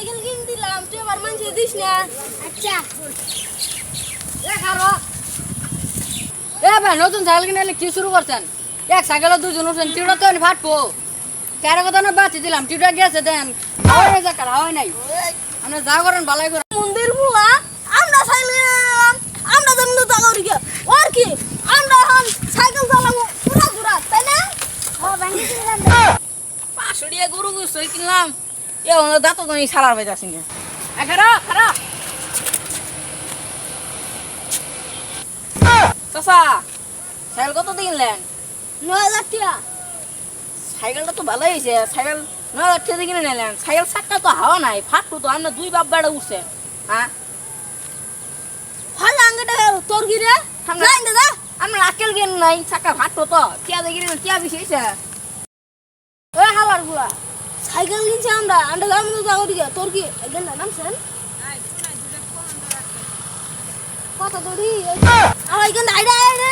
Cycle কিনে দিলাম তুই আবার মানুষে দিস না। আচ্ছা এ ভাই নতুন সাইকেল কিনে কি শুরু করছেন? এক সাইকেলে দুজন উঠছেন, টিউটা তো ফাটবো। তেরো কথা না বাঁচি দিলাম, টিউটা গেছে দেন হাওয়াই নাই, যাকার হাওয়াই নাই। আমরা যা করেন বালাই করেন। মন্দির বুলা আমরা সাইকেল নিলাম, আমরা জন্য টাকা উঠে ওর কি আমরা এখন সাইকেল চালাবো পুরা ঘুরা, তাই না? হ্যাঁ ভাঙি দিলাম 500 টাকা গরু গোস্ত কিনলাম, এ ওনার দাঁত তো আমি সারার বাইতে আসি না। খারাপ খারাপ চাচা, সাইকেল কত কিনলেন? 9,000 টাকা। সাইকেলটা তো ভালোই হয়েছে, সাইকেল 9,000 টাকা কিনে নিলেন। সাইকেল চাক্কা তো হাওয়া নাই, ফাটবো তো। আমরা দুই বাপ বেড়া উঠছে। হ্যাঁ হয় আঙ্গটা তোর কি রে? যাই না দা আমরা আকেল কিন নাই, চাক্কা ফাটবো তো। টিয়া দিয়ে কিনে টিয়া বেশি হয়েছে। ওই হালার গুলা সাইকেল কিনছি আমরা, আমরা যাবো না টাকা উঠে তোর কি একদিন নামছেন কত দড়ি আমার এখান আইডা আইডা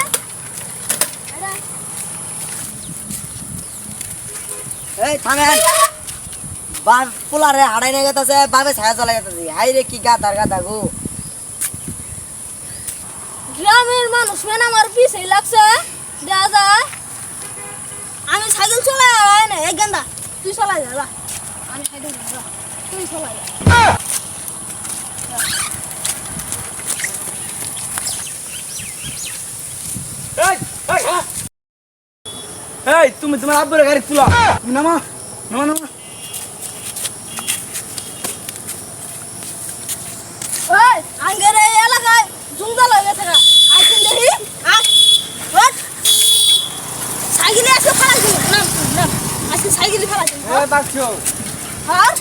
আইডা এই থামেন, বার পোলারে হাড়াই নিয়ে গেছে, বাবে ছায়া চলে গেছে। হাই রে কি গাদার গাদা গো। গ্রামের মানুষ মেন আমার পিছিয়ে লাগছে দেখা যায়। আমি সাইকেল চলাই না এক গান্দা, তুই চলাই যা, আমি সাইকেল যা, তুই চলাই যা। এই তুমি তোমার আব্বুর গাড়ি তুলো, তুমি নামো নামো নামো। ওই আঙ্গের এই এলাকায় জঙ্গল হয়ে গেছে না, আইছেন দেখি আস ওঠ সাইকেলে আসে ফালাই দিন, নাম নাম আজকে সাইকেলে ফালাই দিন। বাচ্চো আর